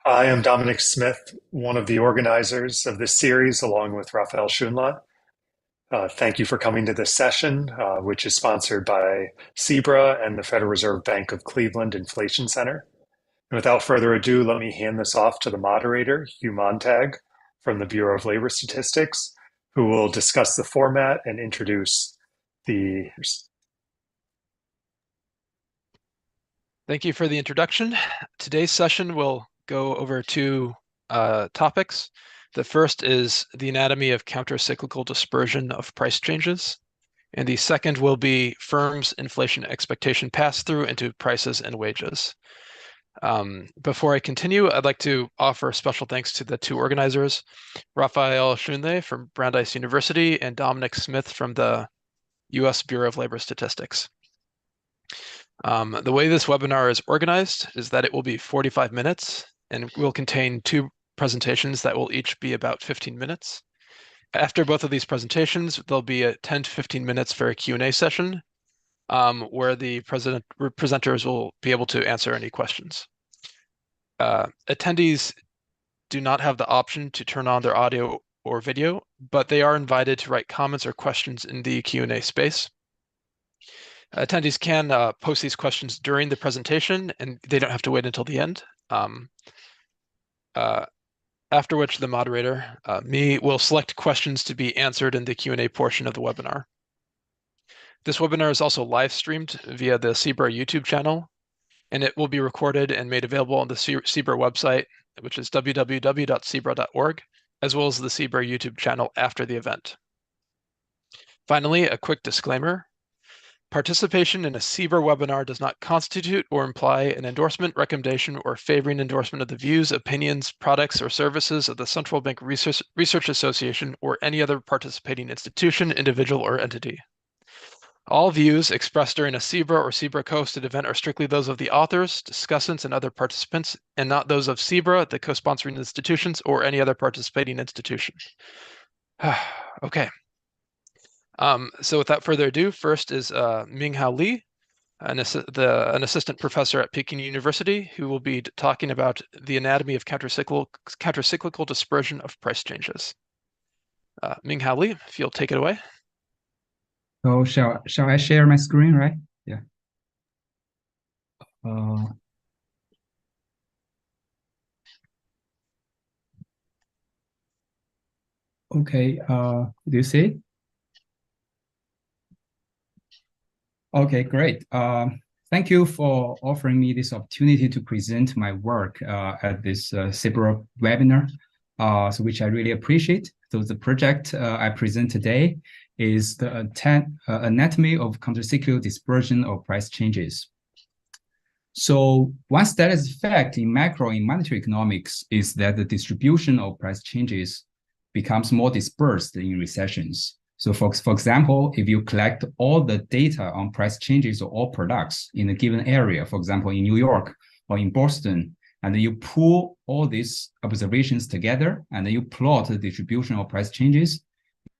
I am Dominic Smith, one of the organizers of this series, along with Raphael Schunla. Thank you for coming to this session, which is sponsored by SEBRA and the Federal Reserve Bank of Cleveland Inflation Center. And without further ado, let me hand this off to the moderator, Hugh Montag, from the Bureau of Labor Statistics, who will discuss the format and introduce the. Thank you for the introduction. Today's session will go over two topics. The first is the anatomy of countercyclical dispersion of price changes. And the second will be firms' inflation expectation pass-through into prices and wages. Before I continue, I'd like to offer special thanks to the two organizers, Raphael Schunle from Brandeis University and Dominic Smith from the U.S. Bureau of Labor Statistics. The way this webinar is organized is that it will be 45 minutes and will contain two presentations that will each be about 15 minutes. After both of these presentations, there'll be a 10 to 15 minutes for a Q&A session where the presenters will be able to answer any questions. Attendees do not have the option to turn on their audio or video, but they are invited to write comments or questions in the Q&A space. Attendees can post these questions during the presentation, and they don't have to wait until the end. After which the moderator, me, will select questions to be answered in the Q&A portion of the webinar. This webinar is also live streamed via the SEBRA YouTube channel, and it will be recorded and made available on the SEBRA website, which is www.sebra.org, as well as the SEBRA YouTube channel after the event. Finally, a quick disclaimer. Participation in a SEBRA webinar does not constitute or imply an endorsement, recommendation, or favoring endorsement of the views, opinions, products, or services of the Central Bank Research Association or any other participating institution, individual, or entity. All views expressed during a SEBRA or SEBRA co-hosted event are strictly those of the authors, discussants, and other participants, and not those of SEBRA, the co-sponsoring institutions, or any other participating institution. Okay. So without further ado, first is Minghao Li, an assistant professor at Peking University, who will be talking about the anatomy of countercyclical dispersion of price changes. Minghao Li, if you'll take it away. So shall I share my screen, right? Yeah. Okay, do you see? Okay, great. Thank you for offering me this opportunity to present my work at this SEBRA webinar, which I really appreciate. So the project I present today is the anatomy of countercyclical dispersion of price changes. So one status fact in macro in monetary economics is that the distribution of price changes becomes more dispersed in recessions. So for example, if you collect all the data on price changes of all products in a given area, for example, in New York or in Boston, and you pull all these observations together and you plot the distribution of price changes,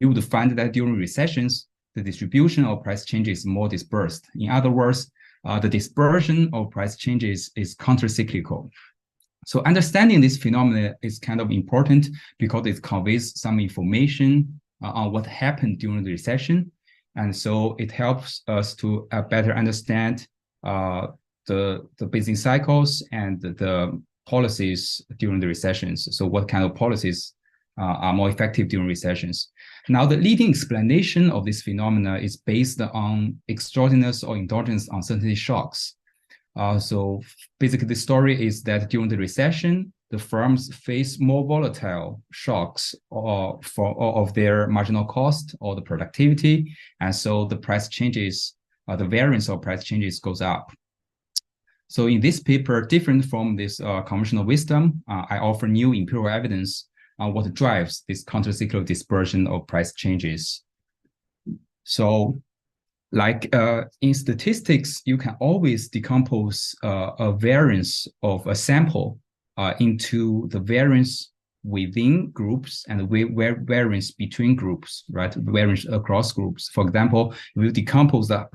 you would find that during recessions, the distribution of price changes is more dispersed. In other words, the dispersion of price changes is countercyclical. So understanding this phenomenon is kind of important because it conveys some information on what happened during the recession. And so it helps us to better understand the business cycles and the policies during the recessions. So what kind of policies are more effective during recessions. Now, the leading explanation of this phenomena is based on exogenous or endogenous uncertainty shocks. So basically, the story is that during the recession, the firms face more volatile shocks of their marginal cost or the productivity. And so the price changes, the variance of price changes goes up. So in this paper, different from this conventional wisdom, I offer new empirical evidence on what drives this countercyclical dispersion of price changes. So like in statistics, you can always decompose a variance of a sample into the variance within groups and variance between groups, right? Variance across groups. For example, if you decompose the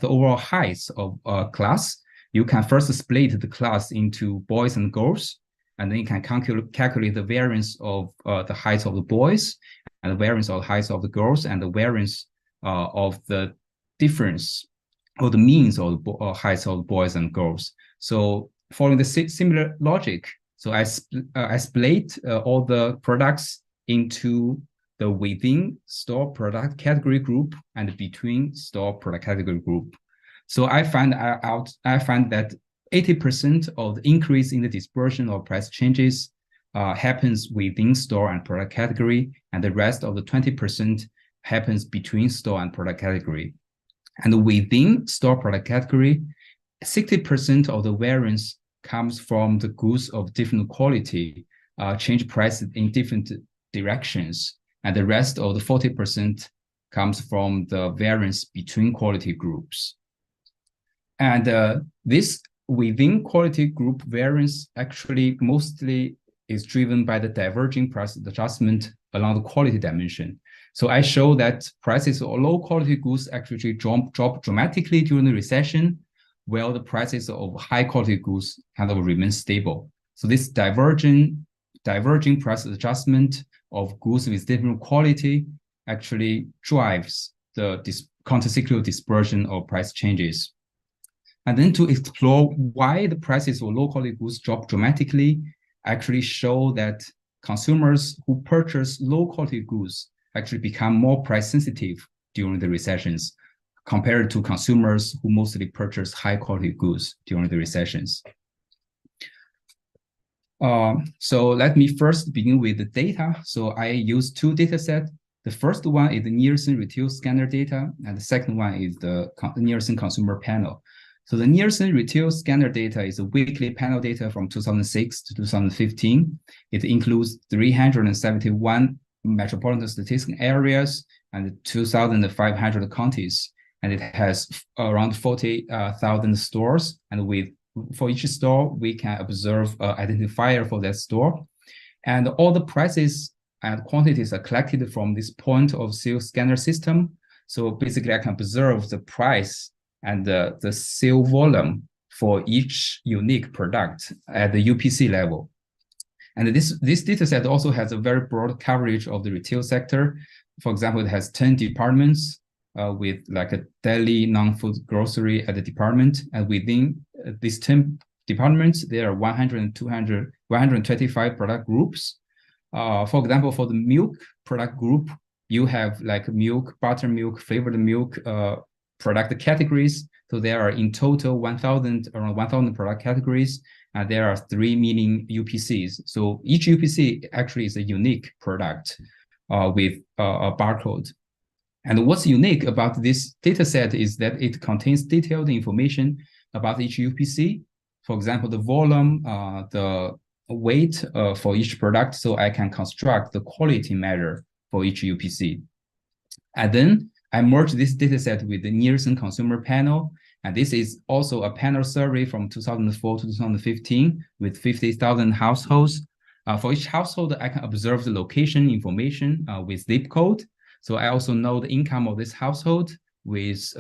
overall heights of a class, you can first split the class into boys and girls. and then you can calculate the variance of the height of the boys, and the variance of the height of the girls, and the variance of the difference or the means of the heights of boys and girls. So following the similar logic, so I split all the products into the within store product category group and between store product category group. So I find that 80% of the increase in the dispersion of price changes happens within store and product category, and the rest of the 20% happens between store and product category. And within store product category, 60% of the variance comes from the goods of different quality, change prices in different directions, and the rest of the 40% comes from the variance between quality groups. And this within quality group variance actually mostly is driven by the diverging price adjustment along the quality dimension. So I show that prices of low quality goods actually drop dramatically during the recession, while the prices of high quality goods kind of remain stable. So this diverging price adjustment of goods with different quality actually drives the countercyclical dispersion of price changes. And then to explore why the prices of low quality goods drop dramatically, actually show that consumers who purchase low quality goods actually become more price sensitive during the recessions compared to consumers who mostly purchase high quality goods during the recessions. So let me first begin with the data. So I use two data sets. The first one is the Nielsen retail scanner data, and the second one is the Nielsen consumer panel. So the Nielsen retail scanner data is a weekly panel data from 2006 to 2015. It includes 371 metropolitan statistical areas and 2,500 counties, and it has around 40,000 stores. And for each store, we can observe an identifier for that store. And all the prices and quantities are collected from this point of sale scanner system. So basically, I can observe the price and the sale volume for each unique product at the UPC level. And this data set also has a very broad coverage of the retail sector. For example, it has 10 departments with like a daily non-food grocery at the department. And within these 10 departments, there are 125 product groups. For example, for the milk product group, you have like milk, buttermilk, flavored milk product categories. So there are in total around 1,000 product categories, and there are 3 million UPCs. So each UPC actually is a unique product with a barcode. And what's unique about this data set is that it contains detailed information about each UPC. For example, the volume, the weight for each product, so I can construct the quality measure for each UPC. And then I merge this data set with the Nielsen consumer panel. And this is also a panel survey from 2004 to 2015 with 50,000 households. For each household, I can observe the location information with zip code. So I also know the income of this household with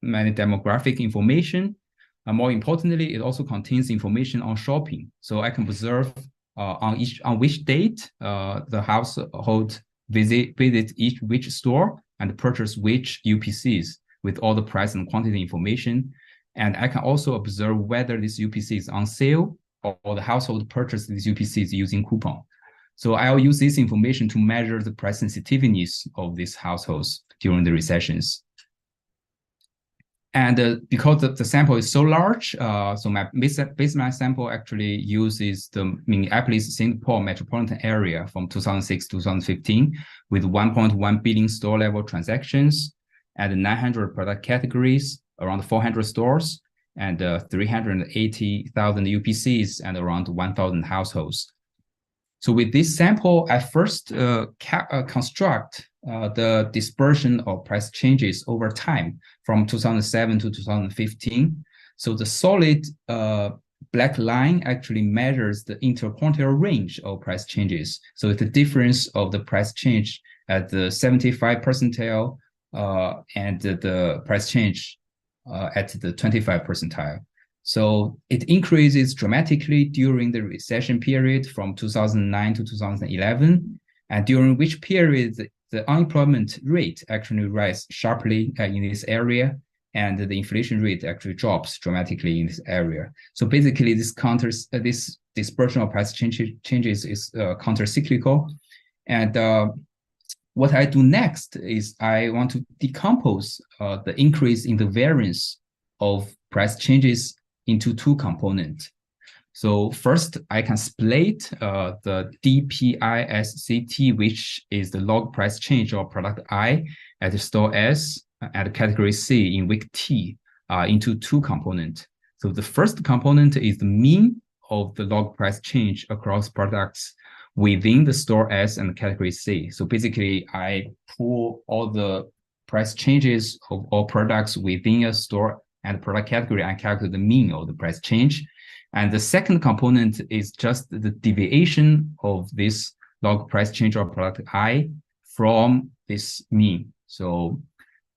many demographic information. More importantly, it also contains information on shopping. So I can observe on which date the household visit which store and purchase which UPCs with all the price and quantity information. And I can also observe whether this UPC is on sale or the household purchased these UPCs using coupon. So I'll use this information to measure the price sensitiveness of these households during the recessions. And because the sample is so large, so my baseline sample actually uses the Minneapolis-St. Paul metropolitan area from 2006 to 2015 with 1.1 billion store level transactions and 900 product categories, around 400 stores, and 380,000 UPCs and around 1,000 households. So with this sample, I first construct the dispersion of price changes over time from 2007 to 2015. So the solid black line actually measures the interquartile range of price changes. So it's the difference of the price change at the 75 percentile and the price change at the 25 percentile. So it increases dramatically during the recession period from 2009 to 2011, and during which period the unemployment rate actually rises sharply in this area, and the inflation rate actually drops dramatically in this area. So basically, this dispersion of price changes is counter-cyclical. And what I do next is I want to decompose the increase in the variance of price changes into two components. So first, I can split the DPISCT, which is the log price change of product I at store S at category C in week T, into two components. So the first component is the mean of the log price change across products within the store S and category C. So basically, I pull all the price changes of all products within a store and product category and calculate the mean of the price change. And the second component is just the deviation of this log price change of product I from this mean. So,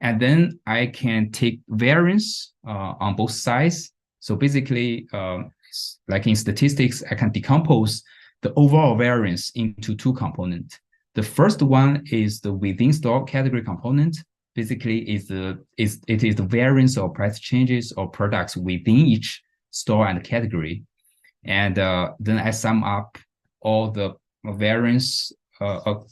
and then I can take variance on both sides. So basically, like in statistics, I can decompose the overall variance into two components. The first one is the within store category component. Basically, it is the variance of price changes of products within each store and category. And then I sum up all the variance of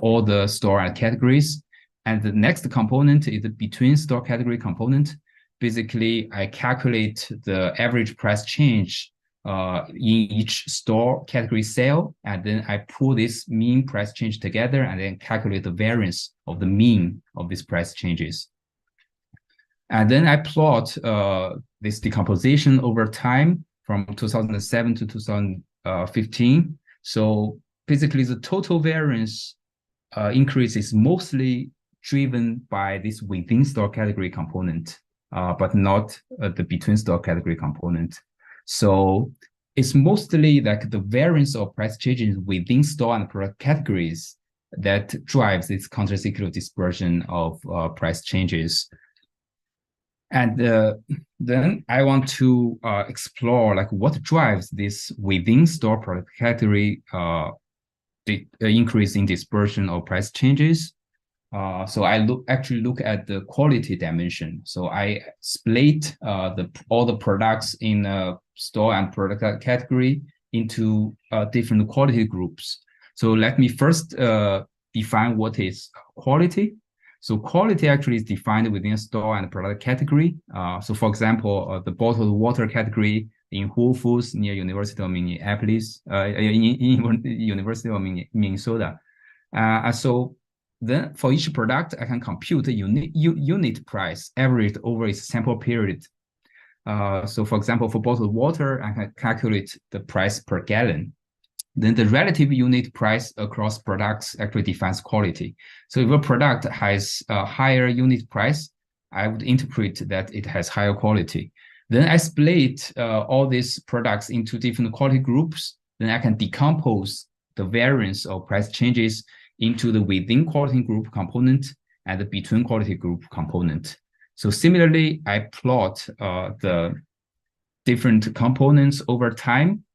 all the store and categories. And the next component is the between store category component. Basically, I calculate the average price change in each store category sale, and then I pull this mean price change together and then calculate the variance of the mean of these price changes. And then I plot this decomposition over time from 2007 to 2015. So basically, the total variance increase is mostly driven by this within store category component, but not the between store category component. So it's mostly like the variance of price changes within store and product categories that drives this countercyclical dispersion of price changes. And then I want to explore like what drives this within store product category the increase in dispersion of price changes. So I actually look at the quality dimension. So I split all the products in a store and product category into different quality groups. So let me first define what is quality. So quality actually is defined within a store and product category. So for example, the bottled water category in Whole Foods near University of Minneapolis, in University of Minnesota. So then for each product, I can compute the unit price averaged over its sample period. So for example, for bottled water, I can calculate the price per gallon. Then the relative unit price across products actually defines quality. So if a product has a higher unit price, I would interpret that it has higher quality. Then I split all these products into different quality groups. Then I can decompose the variance of price changes into the within quality group component and the between quality group component. So similarly, I plot the different components over time.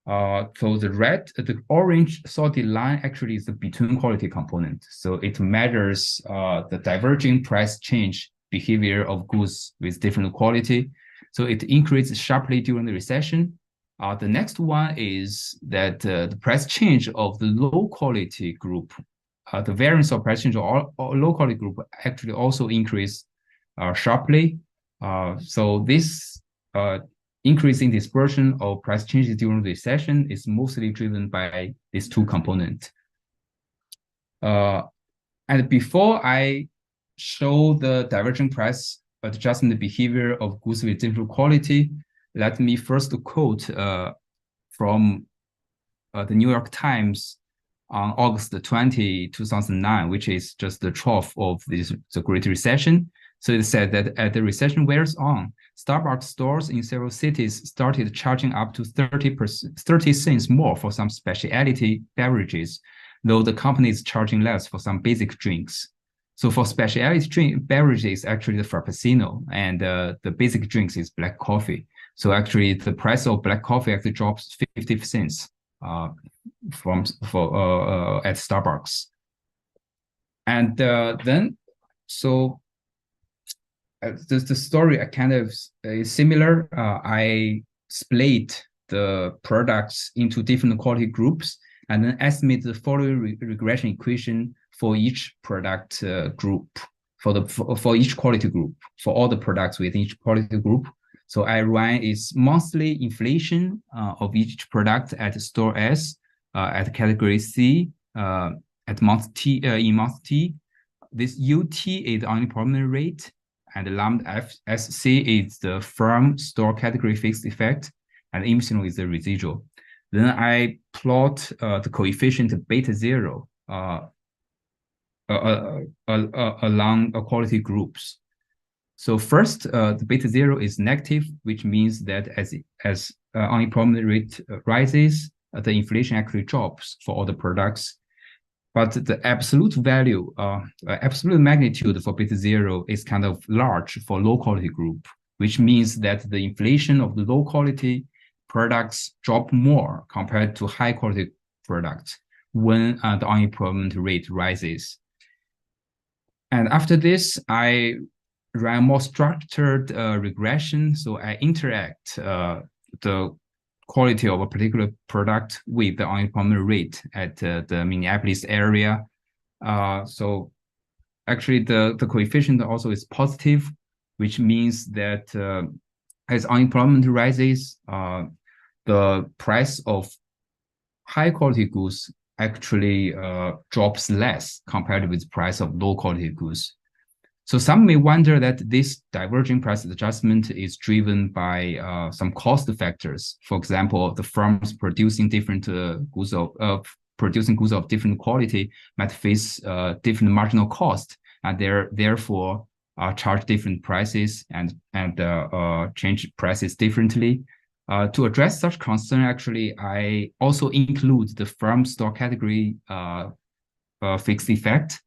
So the orange solid line actually is the between quality component. So it measures the diverging price change behavior of goods with different quality. So it increases sharply during the recession. The next one is that the price change of the low quality group, the variance of price change of all low quality group actually also increase sharply. So this increasing dispersion of price changes during the recession is mostly driven by these two components. And before I show the divergent price adjustment behavior of goods with different quality, let me first quote from the New York Times on August 20, 2009, which is just the trough of the Great Recession. So it said that as the recession wears on, Starbucks stores in several cities started charging up to 30 cents more for some specialty beverages, though the company is charging less for some basic drinks. So for specialty drink beverages, actually the Frappuccino, and the basic drinks is black coffee. So actually the price of black coffee actually drops 50 cents at Starbucks. And then the story kind of is similar. I split the products into different quality groups and then estimate the following regression equation for each product group, for each quality group, for all the products within each quality group. So I run its monthly inflation of each product at store S, at category C, at month T, in month T. This UT is the unemployment rate, and lambda FSC is the firm store category fixed effect, and epsilon is the residual. Then I plot the coefficient beta 0 along quality groups. So first, the beta 0 is negative, which means that as unemployment rate rises, the inflation actually drops for all the products. But the absolute value, absolute magnitude for beta 0 is kind of large for low quality group, which means that the inflation of the low quality products drop more compared to high quality products when the unemployment rate rises. And after this, I run more structured regression. So I interact the quality of a particular product with the unemployment rate at the Minneapolis area. So actually the coefficient also is positive, which means that as unemployment rises, the price of high quality goods actually drops less compared with the price of low quality goods. So some may wonder that this diverging price adjustment is driven by some cost factors. For example, the firms producing different goods of different quality might face different marginal cost, and therefore charge different prices and change prices differently. To address such concern, actually, I also include the firm store category fixed effect.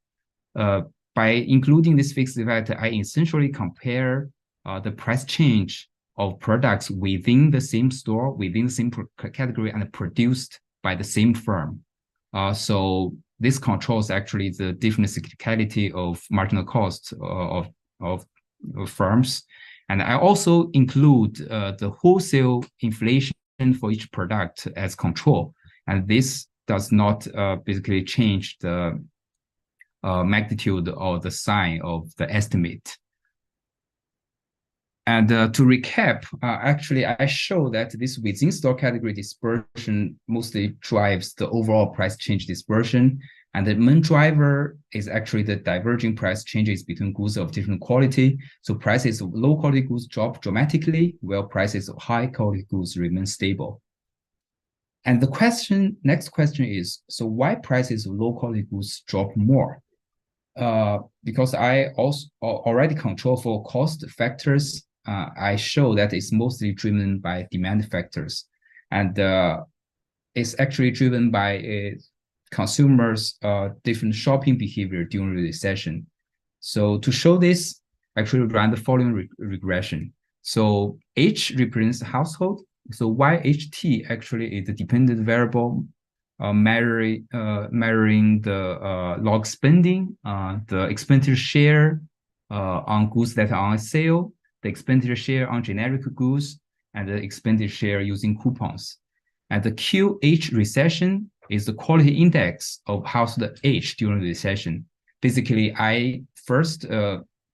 By including this fixed effect, I essentially compare the price change of products within the same store, within the same category, and produced by the same firm. So this controls actually the different cyclicality of marginal cost of firms. And I also include the wholesale inflation for each product as control. And this does not basically change the magnitude or the sign of the estimate. And to recap, actually, I show that this within store category dispersion mostly drives the overall price change dispersion. And the main driver is actually the diverging price changes between goods of different quality. So prices of low quality goods drop dramatically, while prices of high quality goods remain stable. And the next question is, so why prices of low quality goods drop more? Because I also already control for cost factors, I show that it's mostly driven by demand factors. And it's actually driven by consumers' different shopping behavior during the recession. So to show this, actually run the following regression. So H represents household. So YHT actually is the dependent variable measuring the log spending, the expenditure share on goods that are on sale, the expenditure share on generic goods, and the expenditure share using coupons. And the QH recession is the quality index of household H during the recession. Basically, I first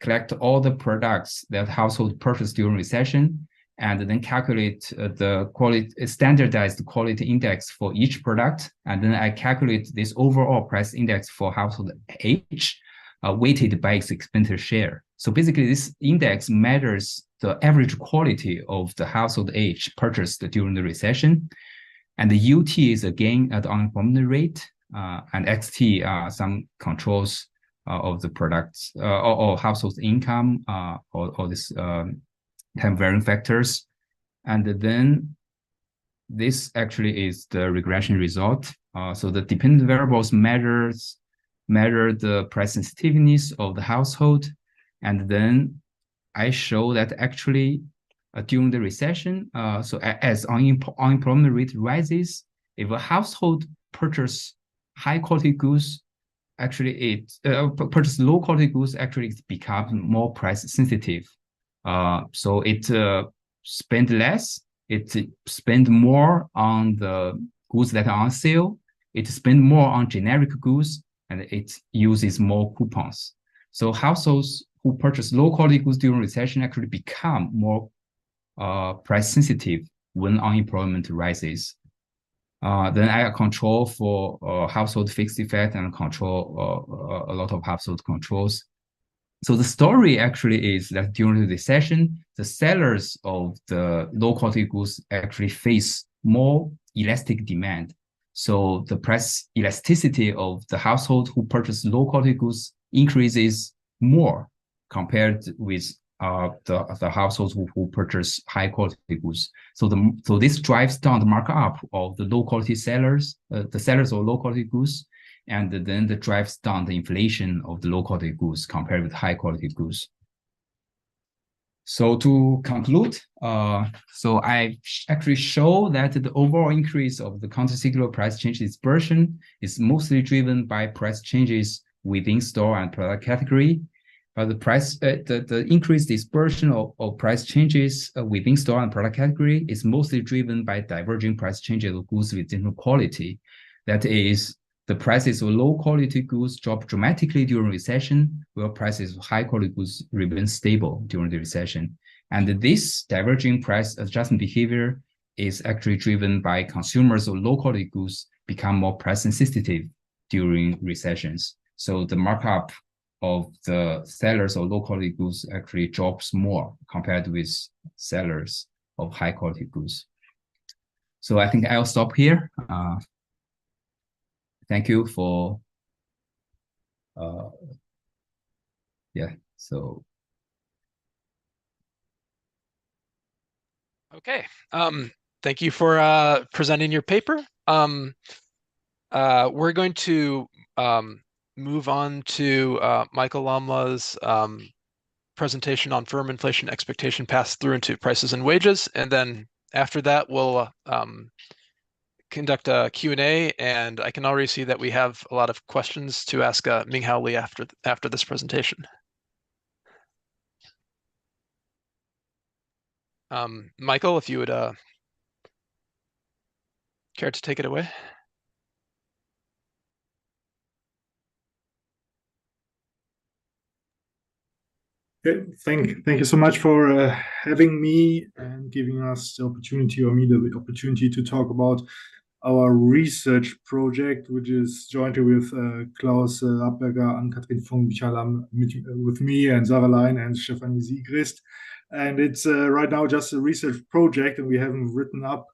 collect all the products that household purchased during recession, and then calculate the standardized quality index for each product. And then I calculate this overall price index for household H, weighted by its expenditure share. So basically, this index measures the average quality of the household H purchased during the recession. And the UT is again at the unemployment rate, and XT are some controls of the products or household income or this time varying factors. And then this actually is the regression result. So the dependent variables measures measure the price sensitiveness of the household, and then I show that actually during the recession, so as unemployment rate rises, if a household purchase high quality goods, actually it purchase low quality goods, actually it becomes more price sensitive. So it spend less, it spend more on the goods that are on sale, it spend more on generic goods, and it uses more coupons. So households who purchase low quality goods during recession actually become more price sensitive when unemployment rises. Then I control for household fixed effect and control a lot of household controls. So the story actually is that during the recession, the sellers of the low quality goods actually face more elastic demand. So the price elasticity of the household who purchase low quality goods increases more compared with the households who purchase high quality goods. So this drives down the markup of the low quality sellers, the sellers of low quality goods, and then that drives down the inflation of the low quality goods compared with high quality goods. So to conclude, so I actually show that the overall increase of the countercyclical price change dispersion is mostly driven by price changes within store and product category. But the increased dispersion of price changes within store and product category is mostly driven by diverging price changes of goods with different quality. That is, the prices of low quality goods drop dramatically during recession, while prices of high quality goods remain stable during the recession. And this diverging price adjustment behavior is actually driven by consumers of low quality goods become more price sensitive during recessions. So the markup of the sellers of low quality goods actually drops more compared with sellers of high quality goods. So I think I'll stop here. Thank you for, yeah, so. Okay, thank you for presenting your paper. We're going to move on to Michael Lamla's presentation on firm inflation expectation passed through into prices and wages. And then after that, we'll conduct a Q&A, and I can already see that we have a lot of questions to ask Minghao Li after this presentation. Michael, if you would care to take it away. Okay, thank you so much for having me and giving us the opportunity, or me the opportunity, to talk about our research project, which is jointly with Klaus Abberger, Ann-Kathrin Fung-Bichalam, with me, and Sarah Lein and Stefanie Siegrist. And it's right now just a research project, and we haven't written up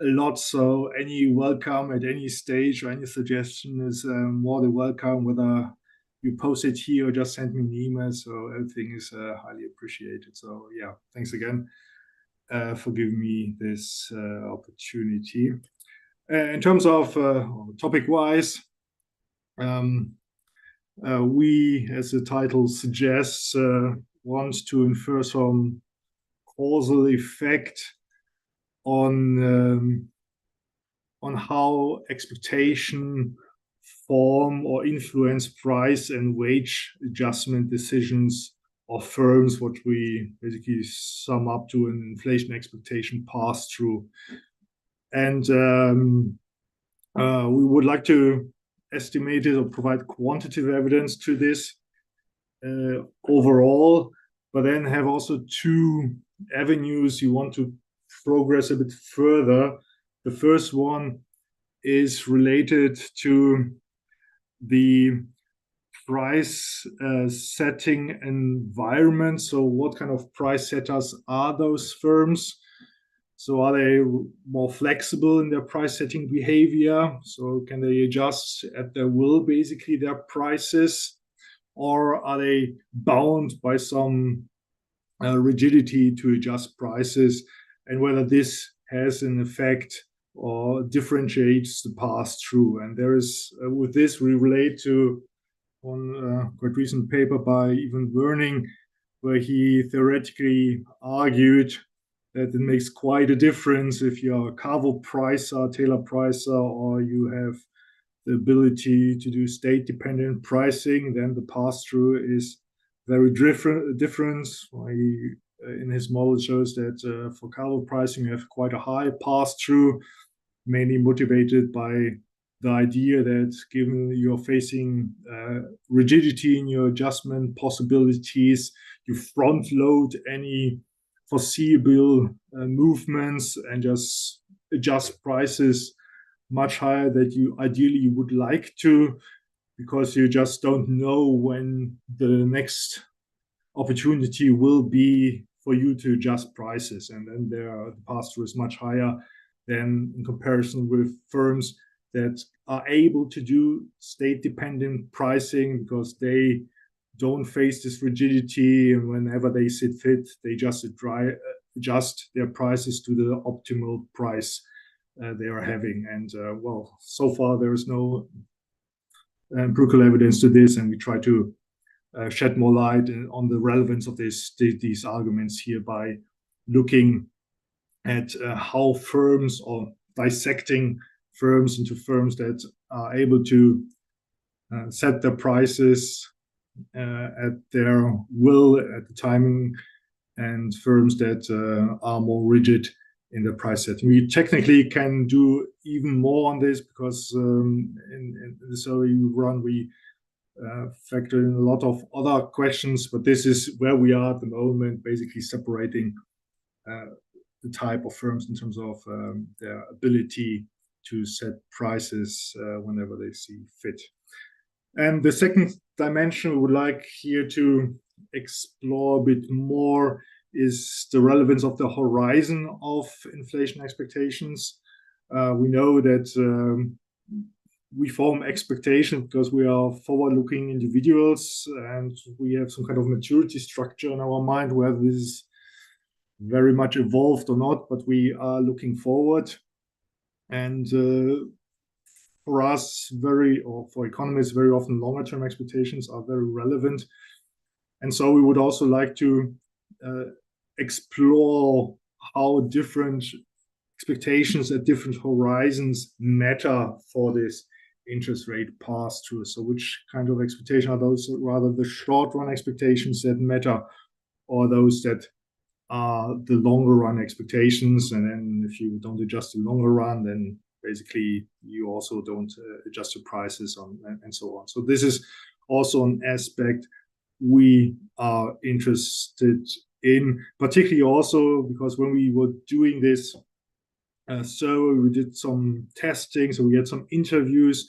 a lot. So any welcome at any stage or any suggestion is more than welcome, whether you post it here or just send me an email. So everything is highly appreciated. So yeah, thanks again for giving me this opportunity. In terms of topic-wise, we, as the title suggests, want to infer some causal effect on how expectation form or influence price and wage adjustment decisions of firms, what we basically sum up to an inflation expectation pass-through. And we would like to estimate it or provide quantitative evidence to this overall, but then have also two avenues you want to progress a bit further. The first one is related to the price setting environment. So what kind of price setters are those firms? So are they more flexible in their price setting behavior? So can they adjust at their will, basically, their prices? Or are they bound by some rigidity to adjust prices? And whether this has an effect or differentiates the pass-through. And there is, with this, we relate to on a quite recent paper by Ivan Werning, where he theoretically argued that it makes quite a difference if you're a Carvel pricer, Taylor pricer, or you have the ability to do state-dependent pricing. Then the pass-through is very different. He, in his model, shows that for Carvel pricing, you have quite a high pass-through, mainly motivated by the idea that given you're facing rigidity in your adjustment possibilities, you front load any foreseeable movements and just adjust prices much higher that you ideally would like to, because you just don't know when the next opportunity will be for you to adjust prices. And then the pass-through is much higher than in comparison with firms that are able to do state-dependent pricing, because they don't face this rigidity, and whenever they see fit, they just adjust their prices to the optimal price they are having. And well, so far there is no empirical evidence to this, and we try to shed more light on the relevance of these arguments here by looking at how firms, or dissecting firms into firms that are able to set their prices at their will at the timing, and firms that are more rigid in the price setting. We technically can do even more on this, because in the survey we run, we factor in a lot of other questions, but this is where we are at the moment, basically separating the type of firms in terms of their ability to set prices whenever they see fit. And the second dimension we would like here to explore a bit more is the relevance of the horizon of inflation expectations. We know that we form expectations because we are forward-looking individuals, and we have some kind of maturity structure in our mind, whether this is very much evolved or not, but we are looking forward. And for us, for economists, very often longer-term expectations are very relevant. And so we would also like to explore how different expectations at different horizons matter for this interest rate pass-through. So which kind of expectation are those, rather the short-run expectations that matter, or those that are the longer-run expectations? And then if you don't adjust the longer run, then basically you also don't adjust your prices and so on. So this is also an aspect we are interested in, particularly also because when we were doing this survey, we did some testing, so we had some interviews,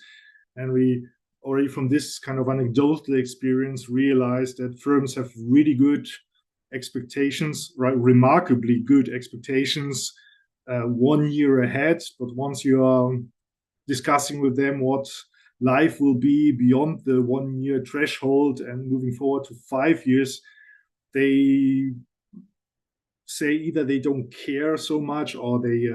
and we already from this kind of anecdotal experience realized that firms have really good expectations, right? Remarkably good expectations 1 year ahead. But once you are discussing with them what life will be beyond the 1 year threshold and moving forward to 5 years, they say either they don't care so much, or they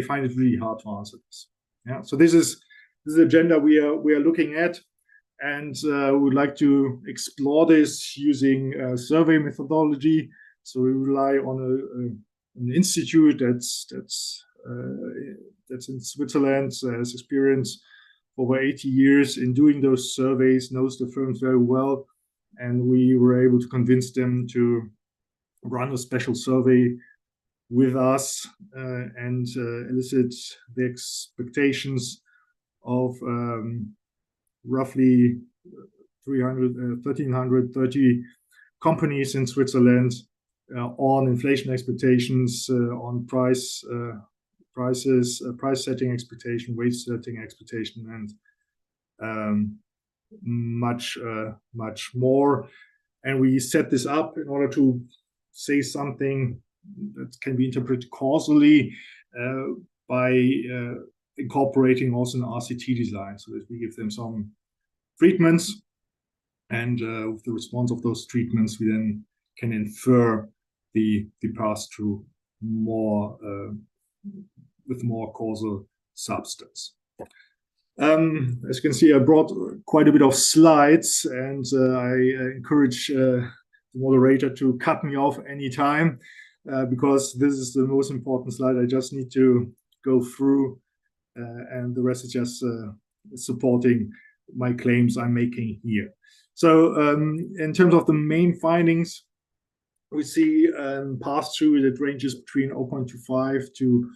find it really hard to answer this. Yeah. So this is the agenda we are looking at, and we'd like to explore this using survey methodology. So we rely on an institute that's in Switzerland, has experience over 80 years in doing those surveys, knows the firms very well, and we were able to convince them to run a special survey with us and elicit the expectations of roughly 1,330 companies in Switzerland on inflation expectations, on price setting expectation, wage setting expectation, and much more. And we set this up in order to say something that can be interpreted causally by incorporating also an RCT design, so that we give them some treatments, and with the response of those treatments, we then can infer the pass-through more with more causal substance. As you can see, I brought quite a bit of slides, and I encourage the moderator to cut me off anytime, because this is the most important slide. I just need to go through, and the rest is just supporting my claims I'm making here. So in terms of the main findings, we see pass-through that ranges between 0.25 to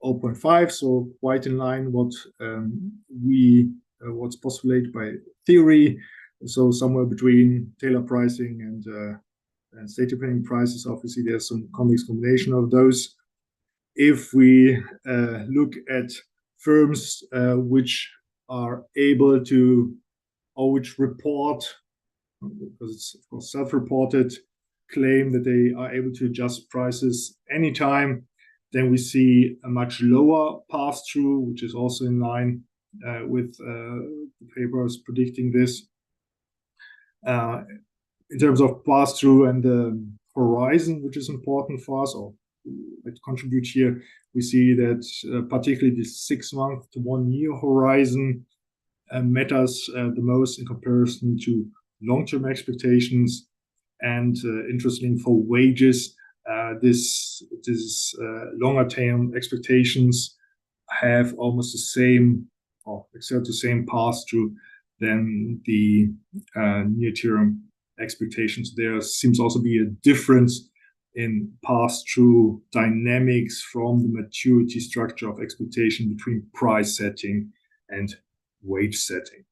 0.5, so quite in line what's postulated by theory. So somewhere between Taylor pricing and state-dependent prices. Obviously, there's some complex combination of those. If we look at firms which are able to, or which report, because it's of course self-reported, claim that they are able to adjust prices anytime, then we see a much lower pass-through, which is also in line with the papers predicting this. In terms of pass-through and the horizon, which is important for us, or it contribute here, we see that particularly the 6-month to 1 year horizon matters the most in comparison to long-term expectations. And interestingly, for wages, this longer term expectations have almost the same, or exert the same pass-through than the near-term expectations. There seems also be a difference in pass-through dynamics from the maturity structure of expectation between price setting and wage setting.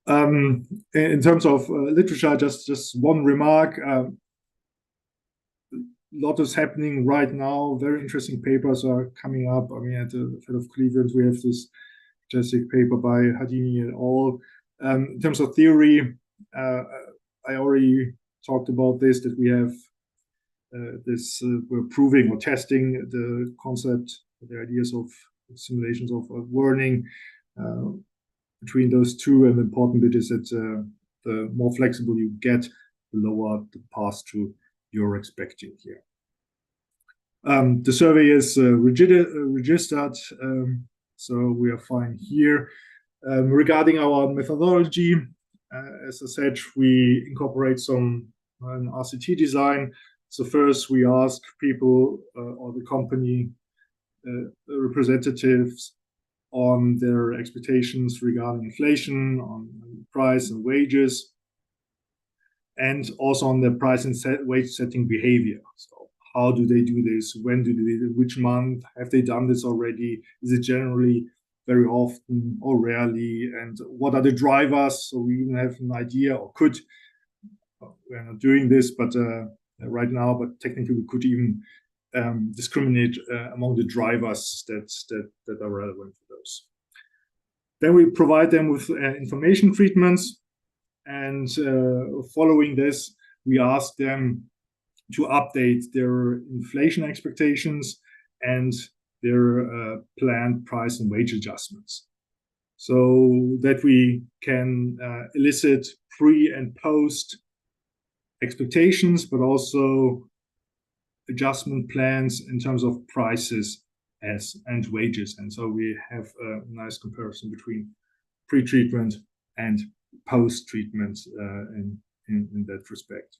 In terms of literature, just one remark. A lot is happening right now. Very interesting papers are coming up. I mean, at the Fed of Cleveland, we have this fantastic paper by Hardini et al. In terms of theory, I already talked about this, that we have we're proving or testing the concept, the ideas of simulations of learning. Between those two, and the important bit is that the more flexible you get, the lower the pass-through you're expecting here. The survey is registered, so we are fine here. Regarding our methodology, as I said, we incorporate an RCT design. So first we ask people or the company representatives on their expectations regarding inflation, on price and wages, and also on the price and wage setting behavior. So how do they do this? When do they do it? Which month? Have they done this already? Is it generally very often or rarely? And what are the drivers? So we even have an idea, or could, we're not doing this, but right now, but technically we could even discriminate among the drivers that are relevant for those. Then we provide them with information treatments, and following this, we ask them to update their inflation expectations and their planned price and wage adjustments, so that we can elicit pre and post expectations, but also adjustment plans in terms of prices and wages. And so we have a nice comparison between pre-treatment and post-treatment in that respect.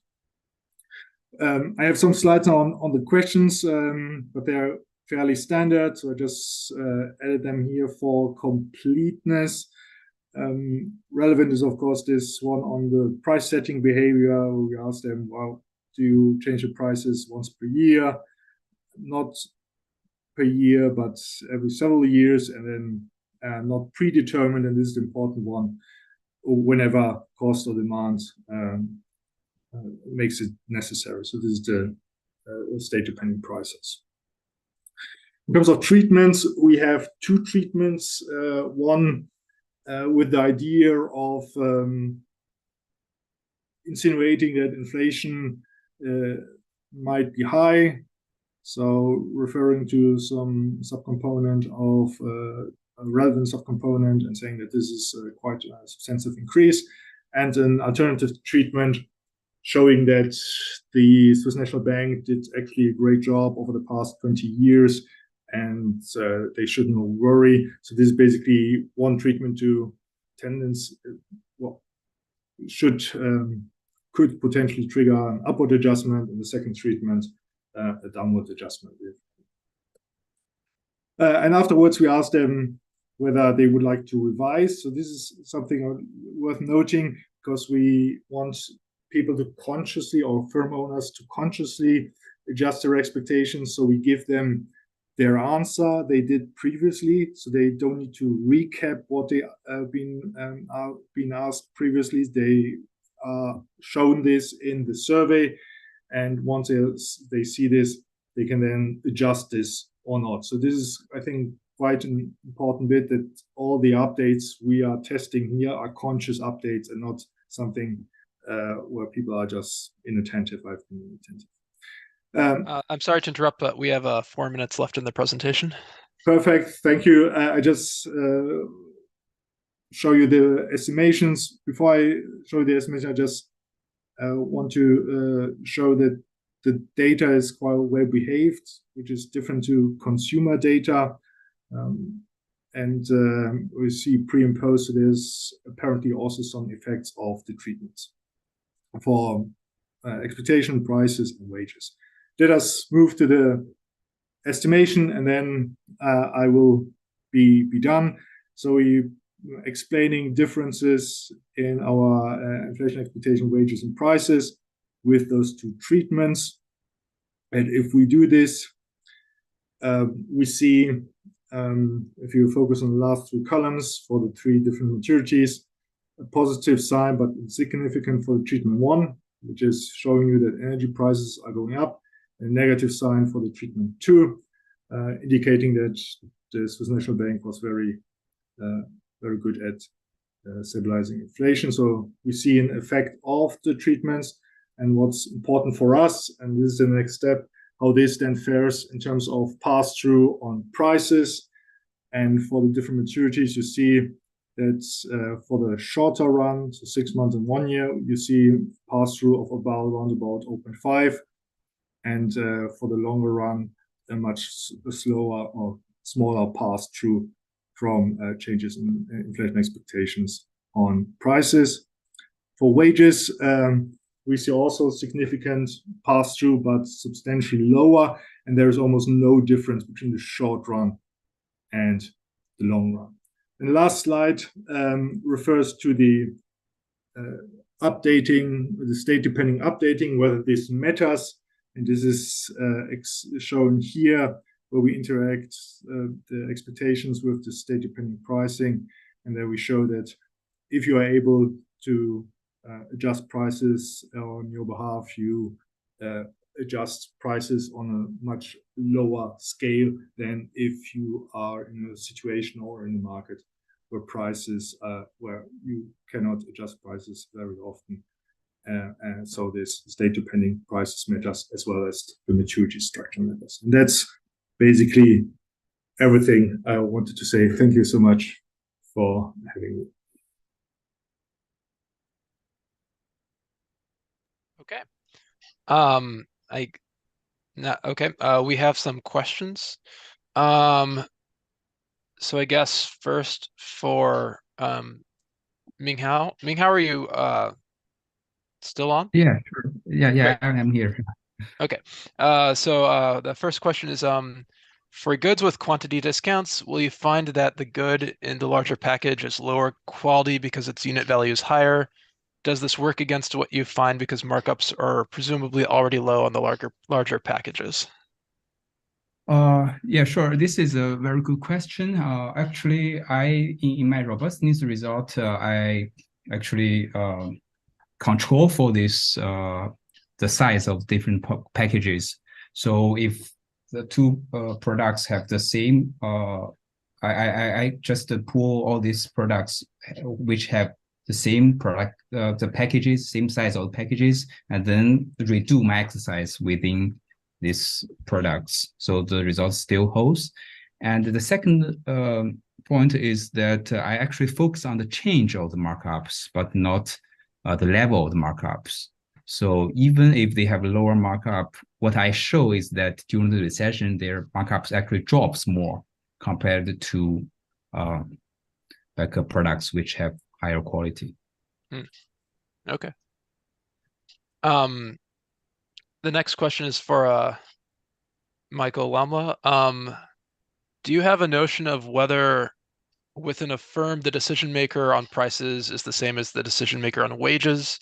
I have some slides on the questions, but they're fairly standard, so I just added them here for completeness. Relevant is, of course, this one on the price setting behavior. We ask them, well, do you change the prices once per year? Not per year, but every several years, and then not predetermined, and this is the important one, whenever cost or demand makes it necessary. So this is the state-dependent prices. In terms of treatments, we have 2 treatments. One with the idea of insinuating that inflation might be high, so referring to some subcomponent of a relevant subcomponent and saying that this is quite a substantive increase, and an alternative treatment showing that the Swiss National Bank did actually a great job over the past 20 years and they should not worry. So this is basically one treatment to tendons. Could potentially trigger an upward adjustment, and the second treatment a downward adjustment. And afterwards, we asked them whether they would like to revise. So this is something worth noting, because we want people to consciously, or firm owners to consciously adjust their expectations. So we give them their answer they did previously, so they don't need to recap what they have been asked previously. They are shown this in the survey, and once they see this, they can then adjust this or not. So this is, I think, quite an important bit, that all the updates we are testing here are conscious updates and not something where people are just inattentive. I've been inattentive. I'm sorry to interrupt, but we have 4 minutes left in the presentation. Perfect, thank you. I just show you the estimations. Before I show you the estimation, I just want to show that the data is quite well behaved, which is different to consumer data. We see pre and post, so there's apparently also some effects of the treatments for expectation, prices, and wages. Let us move to the estimation, and then I will be done. So we explaining differences in our inflation expectation, wages, and prices with those two treatments. And if we do this, we see, if you focus on the last two columns for the three different maturities, a positive sign, but insignificant for the treatment 1, which is showing you that energy prices are going up, a negative sign for the treatment 2, indicating that the Swiss National Bank was very good at stabilizing inflation. So we see an effect of the treatments, and what's important for us, and this is the next step, how this then fares in terms of pass-through on prices. And for the different maturities, you see that for the shorter run, so 6 months and 1 year, you see pass-through of around 0.5, and for the longer run, a much slower or smaller pass-through from changes in inflation expectations on prices. For wages, we see also significant pass-through, but substantially lower, and there is almost no difference between the short run and the long run. And the last slide refers to the updating, the state-dependent updating, whether this matters. And this is shown here, where we interact the expectations with the state-dependent pricing. And then we show that if you are able to adjust prices on your behalf, you adjust prices on a much lower scale than if you are in a situation or in a market where prices where you cannot adjust prices very often. And so this state-dependent prices matters, as well as the maturity structure matters. And that's basically everything I wanted to say. Thank you so much for having me. Okay. We have some questions. So I guess first for Minghao. Minghao, are you still on? Yeah, sure. Yeah, Great. I am here. Okay. So the first question is, for goods with quantity discounts, will you find that the good in the larger package is lower quality because its unit value is higher? Does this work against what you find because markups are presumably already low on the larger packages? Yeah, sure. This is a very good question. Actually, in my robustness result, I actually control for this the size of different packages. So if the two products have the same, I just pull all these products which have the same product, the packages, same size of packages, and then redo my exercise within these products. So the result still holds. And the second point is that I actually focus on the change of the markups, but not the level of the markups. So even if they have lower markup, what I show is that during the recession, their markups actually drops more compared to products which have higher quality. Okay. The next question is for Michael Lamla. Do you have a notion of whether within a firm the decision maker on prices is the same as the decision maker on wages?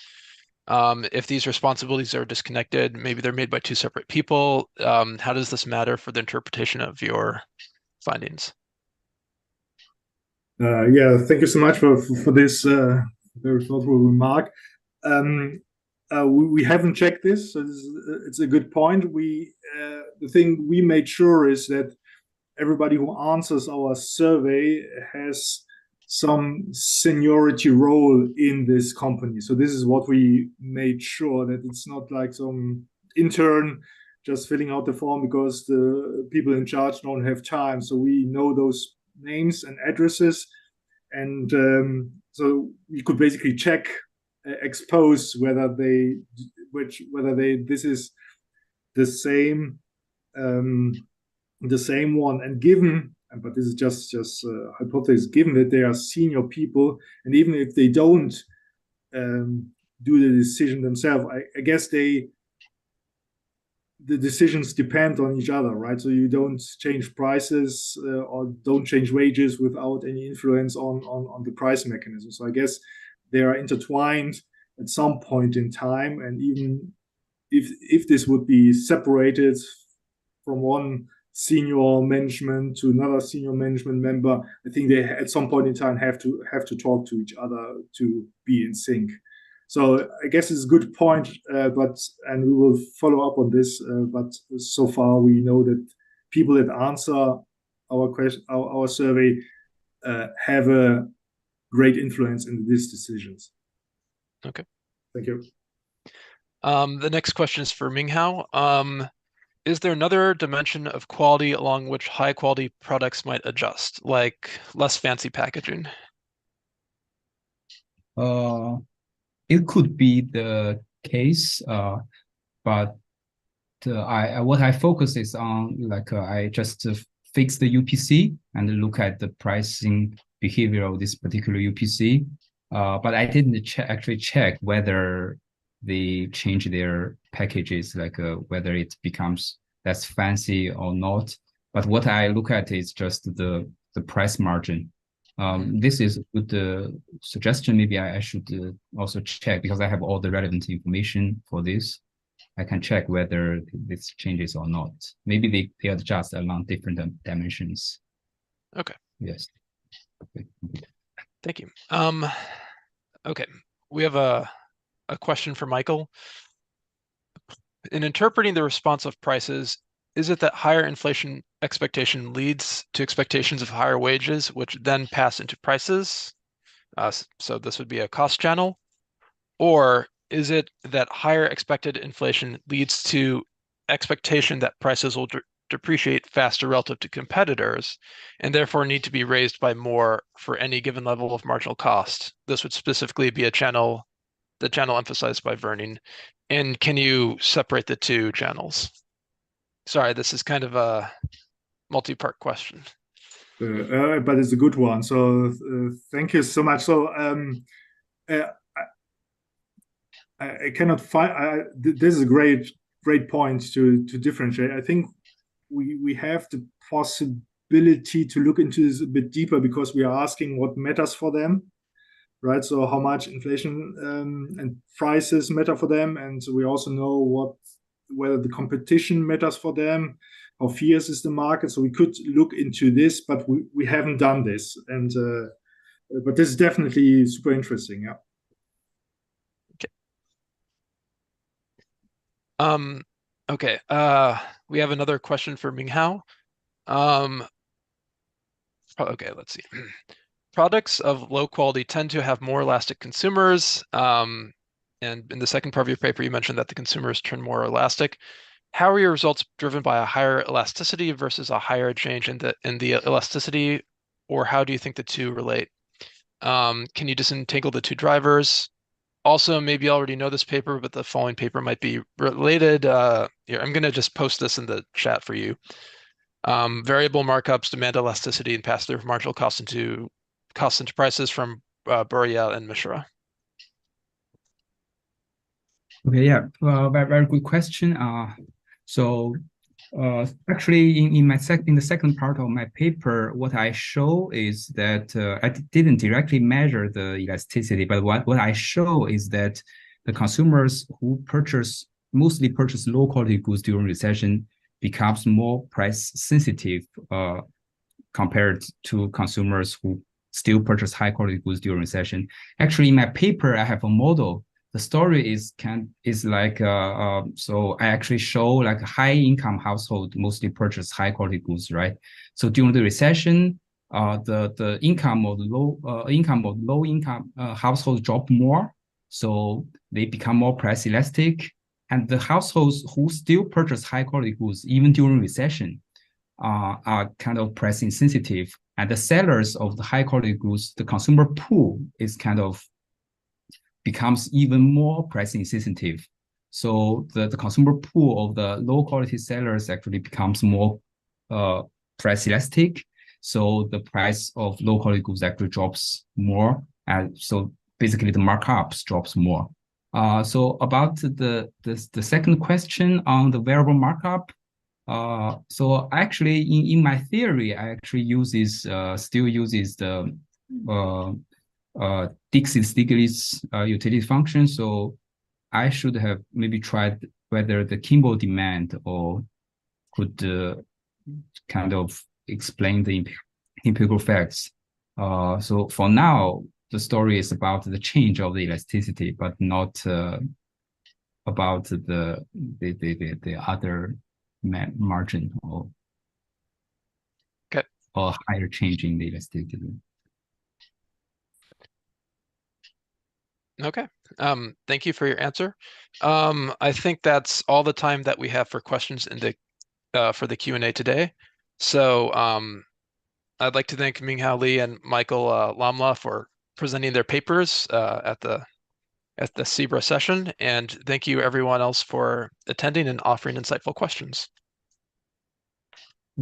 If these responsibilities are disconnected, maybe they're made by two separate people. How does this matter for the interpretation of your findings? Yeah, thank you so much for this very thoughtful remark. We haven't checked this, so it's a good point. The thing we made sure is that everybody who answers our survey has some seniority role in this company. So this is what we made sure, that it's not like some intern just filling out the form because the people in charge don't have time. So we know those names and addresses, and so we could basically check expose whether this is the same one. And given, but this is just hypothesis, given that they are senior people, and even if they don't do the decision themselves, I guess the decisions depend on each other, right? So you don't change prices or don't change wages without any influence on the price mechanism. So I guess they are intertwined at some point in time, and even if this would be separated from one senior management to another senior management member, I think they at some point in time have to talk to each other to be in sync. So I guess it's a good point, and we will follow up on this. But so far we know that people that answer our survey have a great influence in these decisions. Okay. Thank you. The next question is for Minghao. Is there another dimension of quality along which high quality products might adjust, like less fancy packaging? It could be the case, but what I focus is on, like I just fix the UPC and look at the pricing behavior of this particular UPC. But I didn't actually check whether they change their packages, like whether it becomes less fancy or not. But what I look at is just the price margin. This is a good suggestion. Maybe I should also check, because I have all the relevant information for this. I can check whether this changes or not. Maybe they adjust along different dimensions. Okay. Yes. Okay. Thank you. Okay, we have a question for Michael. In interpreting the response of prices, is it that higher inflation expectation leads to expectations of higher wages, which then pass into prices? So this would be a cost channel. Or is it that higher expected inflation leads to expectation that prices will depreciate faster relative to competitors, and therefore need to be raised by more for any given level of marginal cost? This would specifically be the channel emphasized by Werning. And can you separate the two channels? Sorry, this is kind of a multi-part question. But it's a good one. So thank you so much. So I cannot find. This is a great point to differentiate. I think we have the possibility to look into this a bit deeper, because we are asking what matters for them, right? So how much inflation and prices matter for them, and so we also know whether the competition matters for them, how fierce is the market. So we could look into this, but we haven't done this, and but this is definitely super interesting. Yeah. Okay. We have another question for Minghao. Okay, let's see. Products of low quality tend to have more elastic consumers. And in the second part of your paper, you mentioned that the consumers turn more elastic. How are your results driven by a higher elasticity versus a higher change in the elasticity, or how do you think the two relate? Can you disentangle the two drivers? also, maybe you already know this paper, but the following paper might be related. Here, I'm going to just post this in the chat for you. Variable markups, demand elasticity, and pass through marginal cost into prices from Burial and Mishra. Okay, yeah, very good question. Actually, in the second part of my paper, what I show is that I didn't directly measure the elasticity, but what I show is that the consumers who mostly purchase low quality goods during recession becomes more price sensitive compared to consumers who still purchase high quality goods during recession. Actually, in my paper, I have a model. The story is like so I actually show like high income household mostly purchase high quality goods, right? So during the recession, the income of low income households drop more, so they become more price elastic, and the households who still purchase high quality goods even during recession are kind of price insensitive, and the sellers of the high quality goods, the consumer pool is kind of becomes even more price insensitive. So the consumer pool of the low quality sellers actually becomes more price elastic. So the price of low quality goods actually drops more. And so basically the markups drops more. So about the second question on the variable markup. So actually in my theory, I actually still uses the Dixit-Stiglitz utility function. So I should have maybe tried whether the Kimball demand or could kind of explain the empirical facts. So for now, the story is about the change of the elasticity, but not about the other margin or higher change in the elasticity. Okay. Thank you for your answer. I think that's all the time that we have for questions for the Q&A today. So I'd like to thank Minghao Li and Michael Lamla for presenting their papers at the SEBRA session, and thank you everyone else for attending and offering insightful questions.